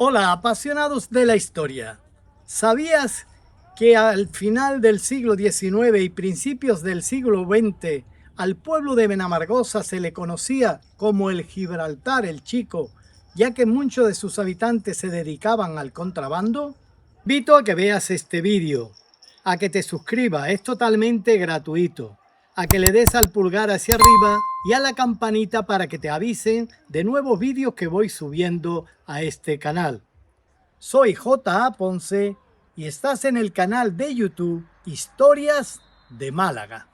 Hola, apasionados de la historia. ¿Sabías que al final del siglo XIX y principios del siglo XX al pueblo de Benamargosa se le conocía como el Gibraltar el Chico, ya que muchos de sus habitantes se dedicaban al contrabando? Invito a que veas este vídeo, a que te suscribas, es totalmente gratuito, a que le des al pulgar hacia arriba y a la campanita para que te avisen de nuevos vídeos que voy subiendo a este canal. Soy J.A. Ponce y estás en el canal de YouTube Historias de Málaga.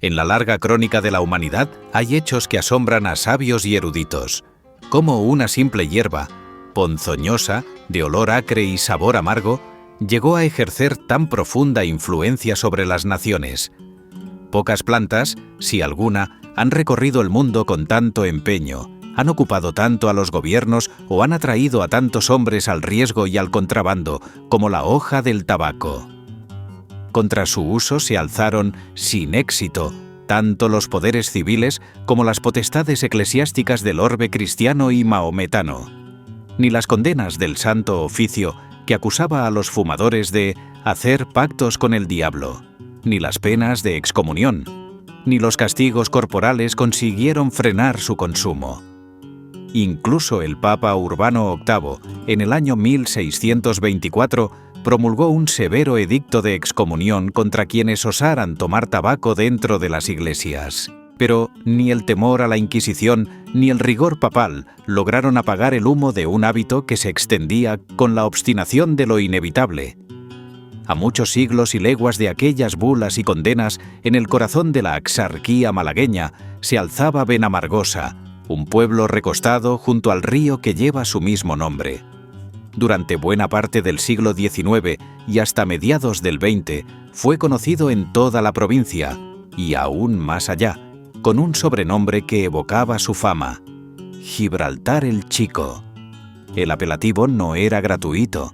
En la larga crónica de la humanidad hay hechos que asombran a sabios y eruditos, como una simple hierba, ponzoñosa, de olor acre y sabor amargo, llegó a ejercer tan profunda influencia sobre las naciones. Pocas plantas, si alguna, han recorrido el mundo con tanto empeño, han ocupado tanto a los gobiernos o han atraído a tantos hombres al riesgo y al contrabando como la hoja del tabaco. Contra su uso se alzaron, sin éxito, tanto los poderes civiles como las potestades eclesiásticas del orbe cristiano y mahometano. Ni las condenas del Santo Oficio, que acusaba a los fumadores de hacer pactos con el diablo, ni las penas de excomunión, ni los castigos corporales consiguieron frenar su consumo. Incluso el Papa Urbano VIII, en el año 1624, promulgó un severo edicto de excomunión contra quienes osaran tomar tabaco dentro de las iglesias. Pero ni el temor a la Inquisición ni el rigor papal lograron apagar el humo de un hábito que se extendía con la obstinación de lo inevitable. A muchos siglos y leguas de aquellas bulas y condenas, en el corazón de la axarquía malagueña se alzaba Benamargosa, un pueblo recostado junto al río que lleva su mismo nombre. Durante buena parte del siglo XIX y hasta mediados del XX fue conocido en toda la provincia, y aún más allá, con un sobrenombre que evocaba su fama: Gibraltar el Chico. El apelativo no era gratuito.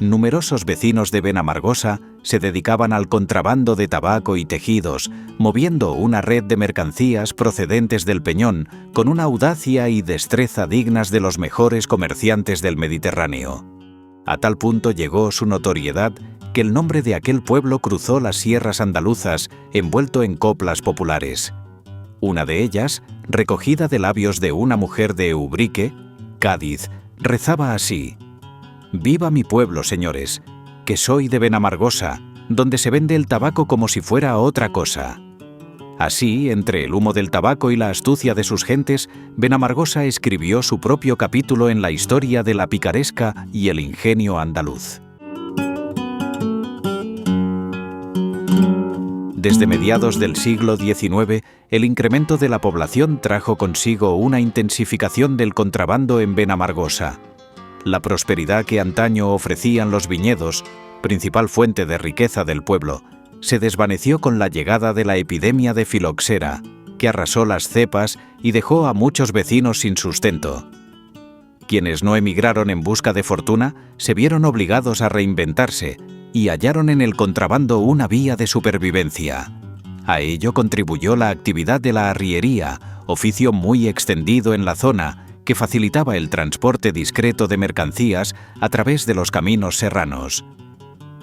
Numerosos vecinos de Benamargosa se dedicaban al contrabando de tabaco y tejidos, moviendo una red de mercancías procedentes del Peñón con una audacia y destreza dignas de los mejores comerciantes del Mediterráneo. A tal punto llegó su notoriedad que el nombre de aquel pueblo cruzó las sierras andaluzas envuelto en coplas populares. Una de ellas, recogida de labios de una mujer de Ubrique, Cádiz, rezaba así: «Viva mi pueblo, señores, que soy de Benamargosa, donde se vende el tabaco como si fuera otra cosa». Así, entre el humo del tabaco y la astucia de sus gentes, Benamargosa escribió su propio capítulo en la historia de la picaresca y el ingenio andaluz. Desde mediados del siglo XIX, el incremento de la población trajo consigo una intensificación del contrabando en Benamargosa. La prosperidad que antaño ofrecían los viñedos, principal fuente de riqueza del pueblo, se desvaneció con la llegada de la epidemia de filoxera, que arrasó las cepas y dejó a muchos vecinos sin sustento. Quienes no emigraron en busca de fortuna se vieron obligados a reinventarse y hallaron en el contrabando una vía de supervivencia. A ello contribuyó la actividad de la arriería, oficio muy extendido en la zona, que facilitaba el transporte discreto de mercancías a través de los caminos serranos.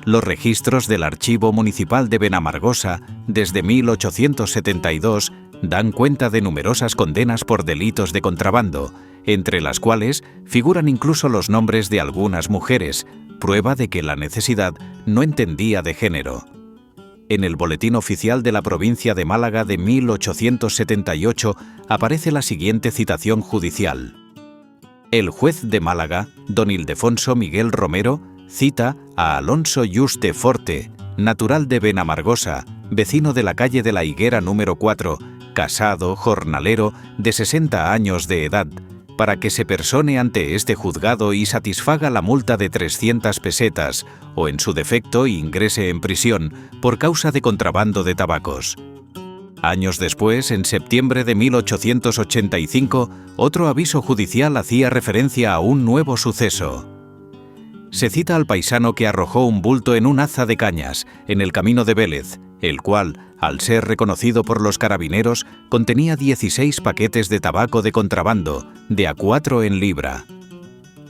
Los registros del Archivo Municipal de Benamargosa, desde 1872, dan cuenta de numerosas condenas por delitos de contrabando, entre las cuales figuran incluso los nombres de algunas mujeres, prueba de que la necesidad no entendía de género. En el Boletín Oficial de la Provincia de Málaga de 1878 aparece la siguiente citación judicial. El juez de Málaga, don Ildefonso Miguel Romero, cita a Alonso Yuste Forte, natural de Benamargosa, vecino de la calle de la Higuera número 4, casado, jornalero, de 60 años de edad, para que se persone ante este juzgado y satisfaga la multa de 300 pesetas, o en su defecto ingrese en prisión por causa de contrabando de tabacos. Años después, en septiembre de 1885, otro aviso judicial hacía referencia a un nuevo suceso. Se cita al paisano que arrojó un bulto en un haza de cañas, en el camino de Vélez, el cual, al ser reconocido por los carabineros, contenía 16 paquetes de tabaco de contrabando, de a 4 en libra.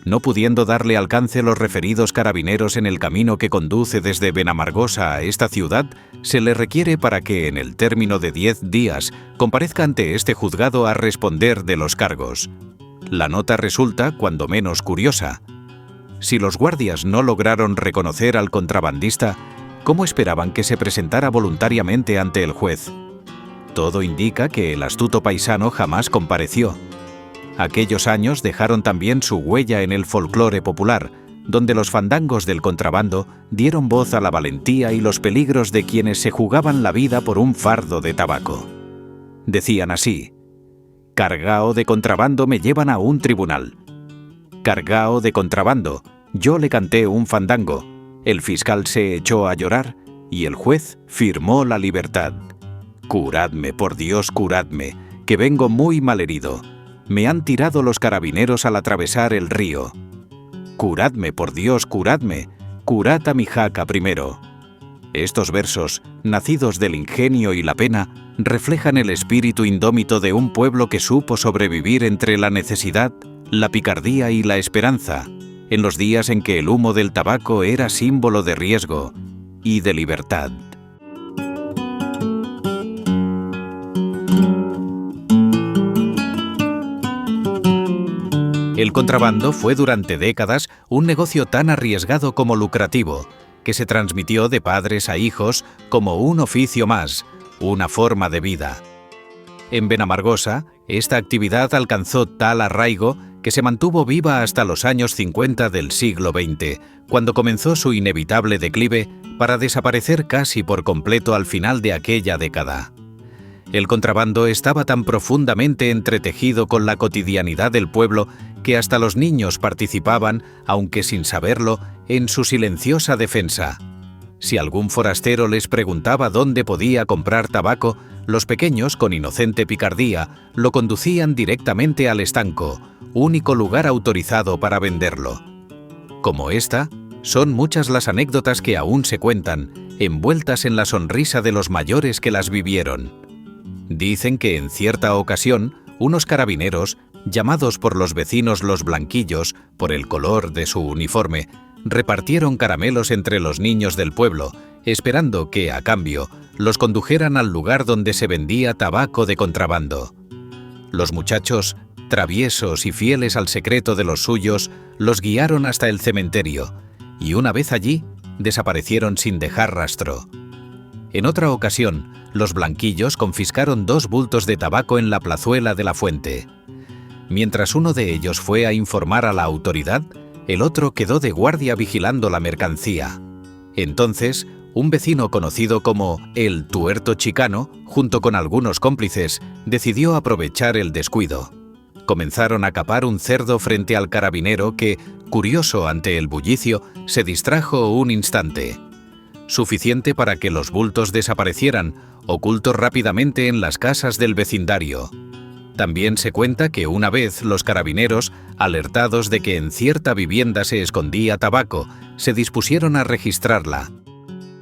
No pudiendo darle alcance los referidos carabineros en el camino que conduce desde Benamargosa a esta ciudad, se le requiere para que, en el término de 10 días, comparezca ante este juzgado a responder de los cargos. La nota resulta, cuando menos, curiosa. Si los guardias no lograron reconocer al contrabandista, ¿cómo esperaban que se presentara voluntariamente ante el juez? Todo indica que el astuto paisano jamás compareció. Aquellos años dejaron también su huella en el folclore popular, donde los fandangos del contrabando dieron voz a la valentía y los peligros de quienes se jugaban la vida por un fardo de tabaco. Decían así: «Cargao de contrabando me llevan a un tribunal. Cargao de contrabando, yo le canté un fandango. El fiscal se echó a llorar y el juez firmó la libertad. Curadme, por Dios, curadme, que vengo muy malherido. Me han tirado los carabineros al atravesar el río. Curadme, por Dios, curadme, curad a mi jaca primero». Estos versos, nacidos del ingenio y la pena, reflejan el espíritu indómito de un pueblo que supo sobrevivir entre la necesidad, la picardía y la esperanza, en los días en que el humo del tabaco era símbolo de riesgo y de libertad. El contrabando fue durante décadas un negocio tan arriesgado como lucrativo, que se transmitió de padres a hijos como un oficio más, una forma de vida. En Benamargosa, esta actividad alcanzó tal arraigo que se mantuvo viva hasta los años 50 del siglo XX, cuando comenzó su inevitable declive para desaparecer casi por completo al final de aquella década. El contrabando estaba tan profundamente entretejido con la cotidianidad del pueblo que hasta los niños participaban, aunque sin saberlo, en su silenciosa defensa. Si algún forastero les preguntaba dónde podía comprar tabaco, los pequeños, con inocente picardía, lo conducían directamente al estanco, único lugar autorizado para venderlo. Como esta, son muchas las anécdotas que aún se cuentan, envueltas en la sonrisa de los mayores que las vivieron. Dicen que en cierta ocasión, unos carabineros, llamados por los vecinos los blanquillos, por el color de su uniforme, repartieron caramelos entre los niños del pueblo, esperando que, a cambio, los condujeran al lugar donde se vendía tabaco de contrabando. Los muchachos, traviesos y fieles al secreto de los suyos, los guiaron hasta el cementerio, y una vez allí, desaparecieron sin dejar rastro. En otra ocasión, los blanquillos confiscaron 2 bultos de tabaco en la plazuela de la fuente. Mientras uno de ellos fue a informar a la autoridad, el otro quedó de guardia vigilando la mercancía. Entonces, un vecino conocido como el Tuerto Chicano, junto con algunos cómplices, decidió aprovechar el descuido. Comenzaron a capar un cerdo frente al carabinero que, curioso ante el bullicio, se distrajo un instante. Suficiente para que los bultos desaparecieran, ocultos rápidamente en las casas del vecindario. También se cuenta que una vez los carabineros, alertados de que en cierta vivienda se escondía tabaco, se dispusieron a registrarla.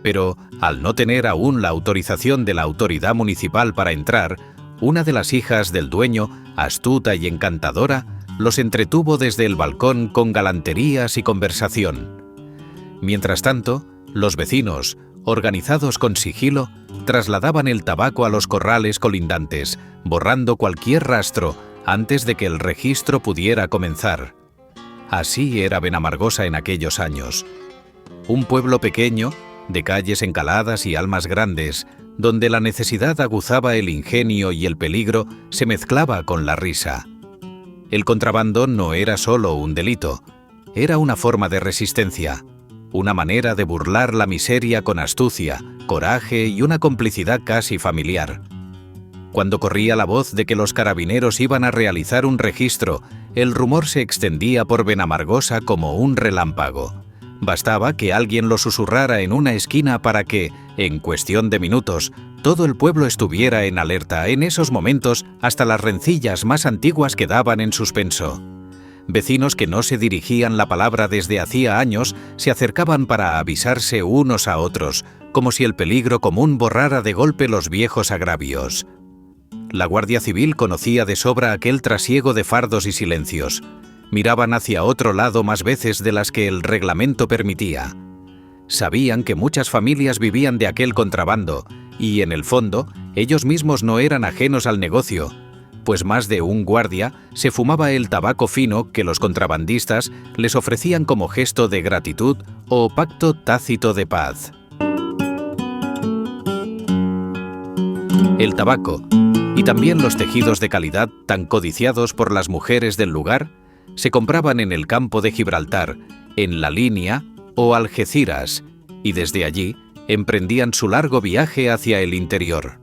Pero, al no tener aún la autorización de la autoridad municipal para entrar, una de las hijas del dueño, astuta y encantadora, los entretuvo desde el balcón con galanterías y conversación. Mientras tanto, los vecinos, organizados con sigilo, trasladaban el tabaco a los corrales colindantes, borrando cualquier rastro antes de que el registro pudiera comenzar. Así era Benamargosa en aquellos años. Un pueblo pequeño, de calles encaladas y almas grandes, donde la necesidad aguzaba el ingenio y el peligro se mezclaba con la risa. El contrabando no era solo un delito, era una forma de resistencia, una manera de burlar la miseria con astucia, coraje y una complicidad casi familiar. Cuando corría la voz de que los carabineros iban a realizar un registro, el rumor se extendía por Benamargosa como un relámpago. Bastaba que alguien lo susurrara en una esquina para que, en cuestión de minutos, todo el pueblo estuviera en alerta. En esos momentos, hasta las rencillas más antiguas quedaban en suspenso. Vecinos que no se dirigían la palabra desde hacía años se acercaban para avisarse unos a otros, como si el peligro común borrara de golpe los viejos agravios. La Guardia Civil conocía de sobra aquel trasiego de fardos y silencios. Miraban hacia otro lado más veces de las que el reglamento permitía. Sabían que muchas familias vivían de aquel contrabando y, en el fondo, ellos mismos no eran ajenos al negocio, pues más de un guardia se fumaba el tabaco fino que los contrabandistas les ofrecían como gesto de gratitud o pacto tácito de paz. El tabaco, y también los tejidos de calidad tan codiciados por las mujeres del lugar, se compraban en el campo de Gibraltar, en La Línea o Algeciras, y desde allí emprendían su largo viaje hacia el interior.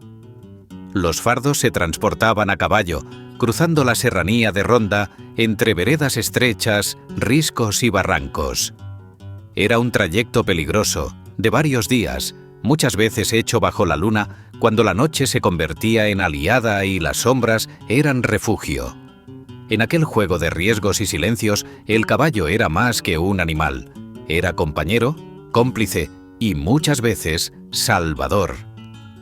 Los fardos se transportaban a caballo, cruzando la serranía de Ronda entre veredas estrechas, riscos y barrancos. Era un trayecto peligroso, de varios días, muchas veces hecho bajo la luna, cuando la noche se convertía en aliada y las sombras eran refugio. En aquel juego de riesgos y silencios, el caballo era más que un animal. Era compañero, cómplice y muchas veces salvador.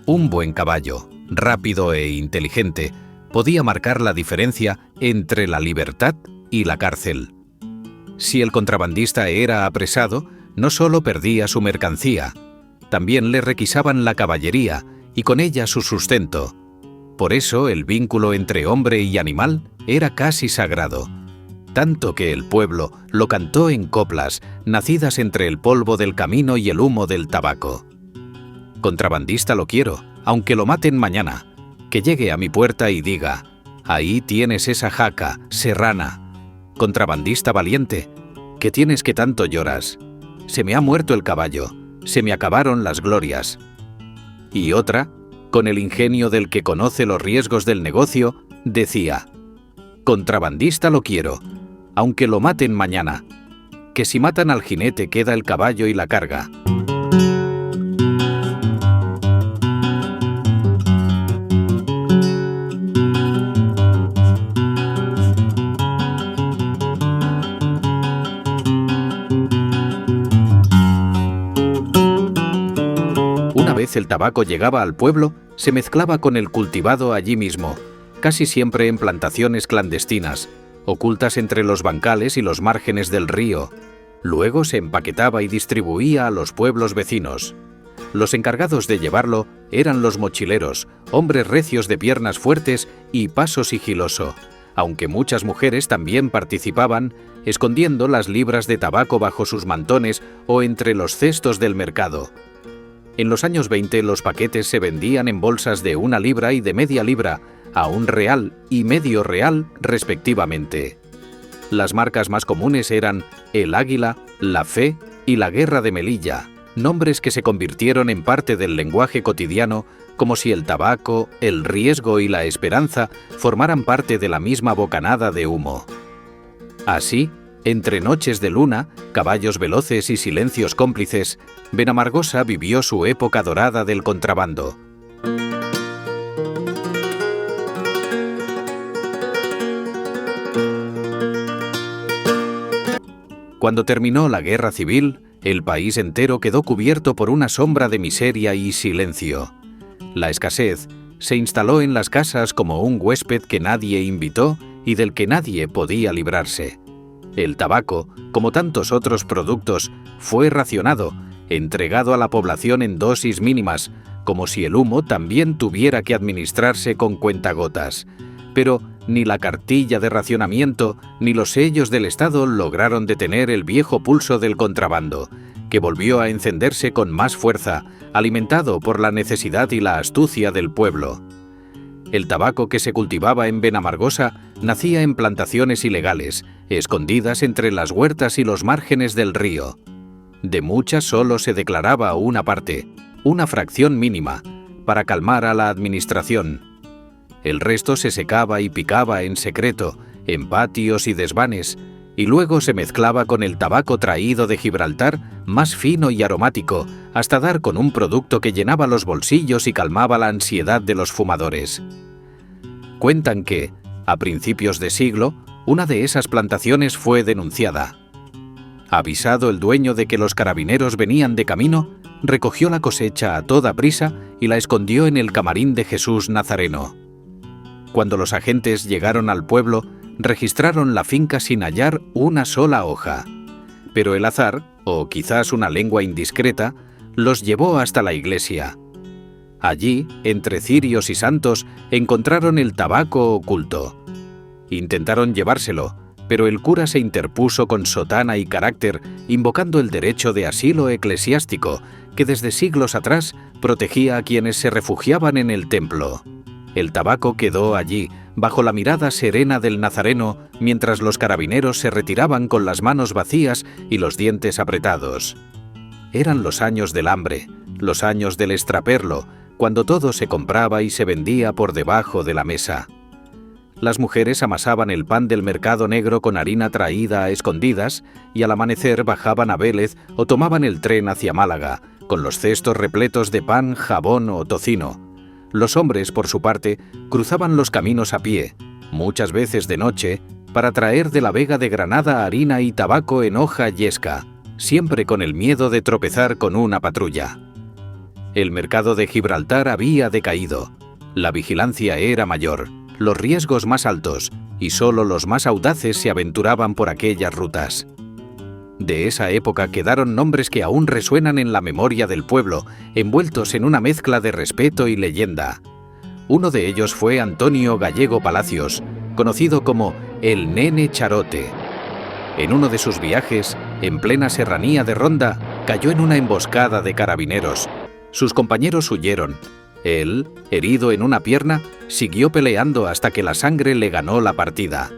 Un buen caballo, rápido e inteligente, podía marcar la diferencia entre la libertad y la cárcel. Si el contrabandista era apresado, no solo perdía su mercancía, también le requisaban la caballería y con ella su sustento. Por eso el vínculo entre hombre y animal era casi sagrado, tanto que el pueblo lo cantó en coplas, nacidas entre el polvo del camino y el humo del tabaco. Contrabandista lo quiero, aunque lo maten mañana, que llegue a mi puerta y diga: ahí tienes esa jaca, serrana. Contrabandista valiente, ¿qué tienes que tanto lloras? Se me ha muerto el caballo, se me acabaron las glorias. Y otra, con el ingenio del que conoce los riesgos del negocio, decía: contrabandista lo quiero, aunque lo maten mañana, que si matan al jinete queda el caballo y la carga. Una vez el tabaco llegaba al pueblo, se mezclaba con el cultivado allí mismo, casi siempre en plantaciones clandestinas, ocultas entre los bancales y los márgenes del río. Luego se empaquetaba y distribuía a los pueblos vecinos. Los encargados de llevarlo eran los mochileros, hombres recios de piernas fuertes y paso sigiloso, aunque muchas mujeres también participaban, escondiendo las libras de tabaco bajo sus mantones o entre los cestos del mercado. En los años 20 los paquetes se vendían en bolsas de 1 libra y de media libra, a £1 y medio real respectivamente. Las marcas más comunes eran El Águila, La Fe y La Guerra de Melilla, nombres que se convirtieron en parte del lenguaje cotidiano, como si el tabaco, el riesgo y la esperanza formaran parte de la misma bocanada de humo. Así, entre noches de luna, caballos veloces y silencios cómplices, Benamargosa vivió su época dorada del contrabando. Cuando terminó la guerra civil, el país entero quedó cubierto por una sombra de miseria y silencio. La escasez se instaló en las casas como un huésped que nadie invitó y del que nadie podía librarse. El tabaco, como tantos otros productos, fue racionado, entregado a la población en dosis mínimas, como si el humo también tuviera que administrarse con cuentagotas. Pero ni la cartilla de racionamiento ni los sellos del Estado lograron detener el viejo pulso del contrabando, que volvió a encenderse con más fuerza, alimentado por la necesidad y la astucia del pueblo. El tabaco que se cultivaba en Benamargosa nacía en plantaciones ilegales, escondidas entre las huertas y los márgenes del río. De muchas solo se declaraba una parte, una fracción mínima, para calmar a la administración. El resto se secaba y picaba en secreto, en patios y desvanes, y luego se mezclaba con el tabaco traído de Gibraltar, más fino y aromático, hasta dar con un producto que llenaba los bolsillos y calmaba la ansiedad de los fumadores. Cuentan que, a principios de siglo, una de esas plantaciones fue denunciada. Avisado el dueño de que los carabineros venían de camino, recogió la cosecha a toda prisa y la escondió en el camarín de Jesús Nazareno. Cuando los agentes llegaron al pueblo, registraron la finca sin hallar una sola hoja. Pero el azar, o quizás una lengua indiscreta, los llevó hasta la iglesia. Allí, entre cirios y santos, encontraron el tabaco oculto. Intentaron llevárselo, pero el cura se interpuso con sotana y carácter, invocando el derecho de asilo eclesiástico, que desde siglos atrás protegía a quienes se refugiaban en el templo. El tabaco quedó allí, bajo la mirada serena del nazareno, mientras los carabineros se retiraban con las manos vacías y los dientes apretados. Eran los años del hambre, los años del extraperlo, cuando todo se compraba y se vendía por debajo de la mesa. Las mujeres amasaban el pan del mercado negro con harina traída a escondidas y al amanecer bajaban a Vélez o tomaban el tren hacia Málaga, con los cestos repletos de pan, jabón o tocino. Los hombres, por su parte, cruzaban los caminos a pie, muchas veces de noche, para traer de la Vega de Granada harina y tabaco en hoja yesca, siempre con el miedo de tropezar con una patrulla. El mercado de Gibraltar había decaído, la vigilancia era mayor, los riesgos más altos, y solo los más audaces se aventuraban por aquellas rutas. De esa época quedaron nombres que aún resuenan en la memoria del pueblo, envueltos en una mezcla de respeto y leyenda. Uno de ellos fue Antonio Gallego Palacios, conocido como el Nene Charote. En uno de sus viajes, en plena serranía de Ronda, cayó en una emboscada de carabineros. Sus compañeros huyeron. Él, herido en una pierna, siguió peleando hasta que la sangre le ganó la partida.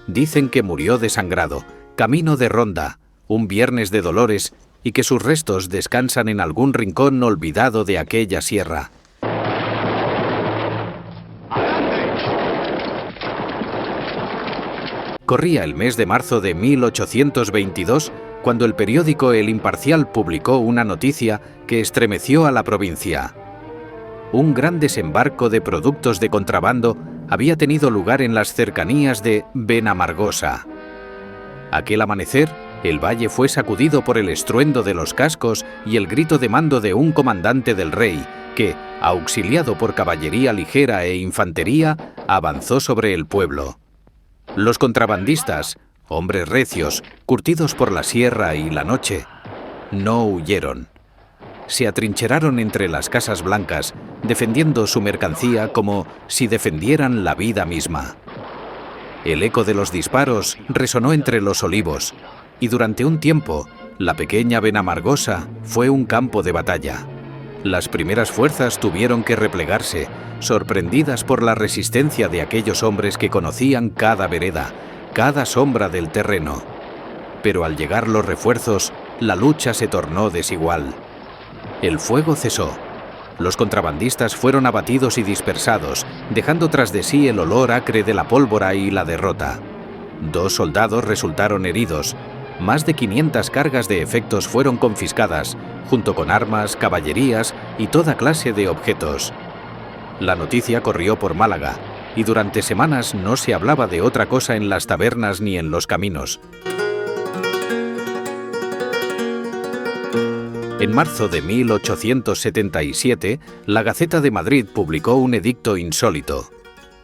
Dicen que murió desangrado, camino de Ronda, un viernes de dolores, y que sus restos descansan en algún rincón olvidado de aquella sierra. Corría el mes de marzo de 1822, cuando el periódico El Imparcial publicó una noticia que estremeció a la provincia. Un gran desembarco de productos de contrabando había tenido lugar en las cercanías de Benamargosa. Aquel amanecer, el valle fue sacudido por el estruendo de los cascos y el grito de mando de un comandante del rey que, auxiliado por caballería ligera e infantería, avanzó sobre el pueblo. Los contrabandistas, hombres recios, curtidos por la sierra y la noche, no huyeron. Se atrincheraron entre las casas blancas, defendiendo su mercancía como si defendieran la vida misma. El eco de los disparos resonó entre los olivos, y durante un tiempo, la pequeña Benamargosa fue un campo de batalla. Las primeras fuerzas tuvieron que replegarse, sorprendidas por la resistencia de aquellos hombres que conocían cada vereda, cada sombra del terreno. Pero al llegar los refuerzos, la lucha se tornó desigual. El fuego cesó. Los contrabandistas fueron abatidos y dispersados, dejando tras de sí el olor acre de la pólvora y la derrota. 2 soldados resultaron heridos. Más de 500 cargas de efectos fueron confiscadas, junto con armas, caballerías y toda clase de objetos. La noticia corrió por Málaga, y durante semanas no se hablaba de otra cosa en las tabernas ni en los caminos. En marzo de 1877, la Gaceta de Madrid publicó un edicto insólito.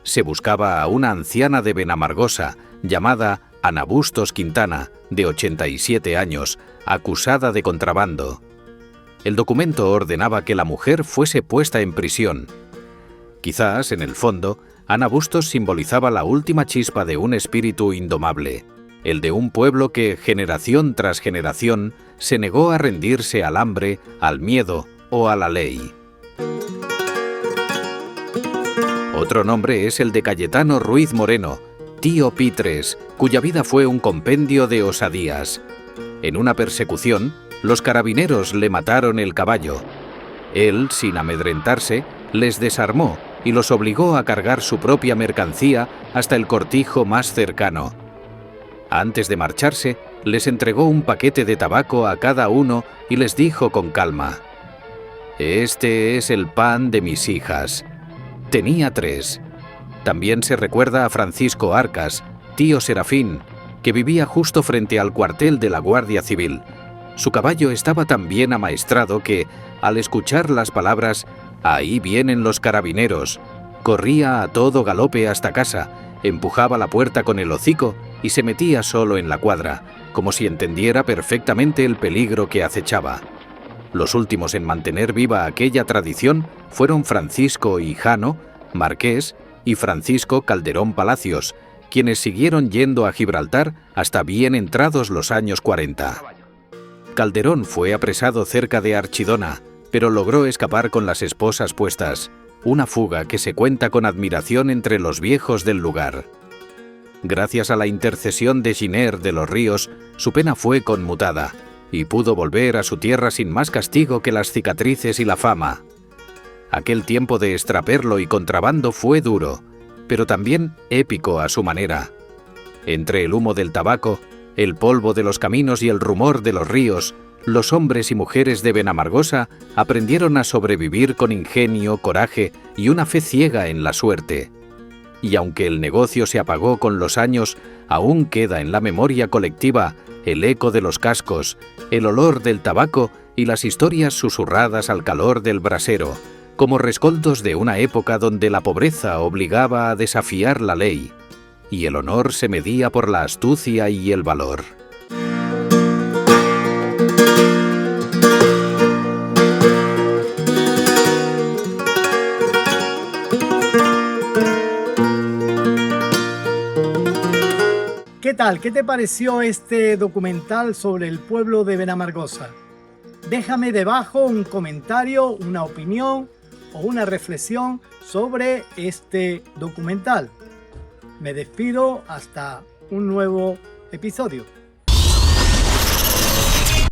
Se buscaba a una anciana de Benamargosa, llamada Ana Bustos Quintana, de 87 años, acusada de contrabando. El documento ordenaba que la mujer fuese puesta en prisión. Quizás, en el fondo, Ana Bustos simbolizaba la última chispa de un espíritu indomable, el de un pueblo que, generación tras generación, se negó a rendirse al hambre, al miedo o a la ley. Otro nombre es el de Cayetano Ruiz Moreno, Tío Pitres, cuya vida fue un compendio de osadías. En una persecución, los carabineros le mataron el caballo. Él, sin amedrentarse, les desarmó y los obligó a cargar su propia mercancía hasta el cortijo más cercano. Antes de marcharse, les entregó un paquete de tabaco a cada uno y les dijo con calma: «Este es el pan de mis hijas». Tenía 3. También se recuerda a Francisco Arcas, tío Serafín, que vivía justo frente al cuartel de la Guardia Civil. Su caballo estaba tan bien amaestrado que, al escuchar las palabras «Ahí vienen los carabineros», corría a todo galope hasta casa, empujaba la puerta con el hocico y se metía solo en la cuadra, como si entendiera perfectamente el peligro que acechaba. Los últimos en mantener viva aquella tradición fueron Francisco Hijano, marqués, y Francisco Calderón Palacios, quienes siguieron yendo a Gibraltar hasta bien entrados los años 40. Calderón fue apresado cerca de Archidona, pero logró escapar con las esposas puestas, una fuga que se cuenta con admiración entre los viejos del lugar. Gracias a la intercesión de Giner de los Ríos, su pena fue conmutada y pudo volver a su tierra sin más castigo que las cicatrices y la fama. Aquel tiempo de extraperlo y contrabando fue duro, pero también épico a su manera. Entre el humo del tabaco, el polvo de los caminos y el rumor de los ríos, los hombres y mujeres de Benamargosa aprendieron a sobrevivir con ingenio, coraje y una fe ciega en la suerte. Y aunque el negocio se apagó con los años, aún queda en la memoria colectiva el eco de los cascos, el olor del tabaco y las historias susurradas al calor del brasero, como rescoldos de una época donde la pobreza obligaba a desafiar la ley y el honor se medía por la astucia y el valor. ¿Qué tal? ¿Qué te pareció este documental sobre el pueblo de Benamargosa? Déjame debajo un comentario, una opinión o una reflexión sobre este documental. Me despido hasta un nuevo episodio.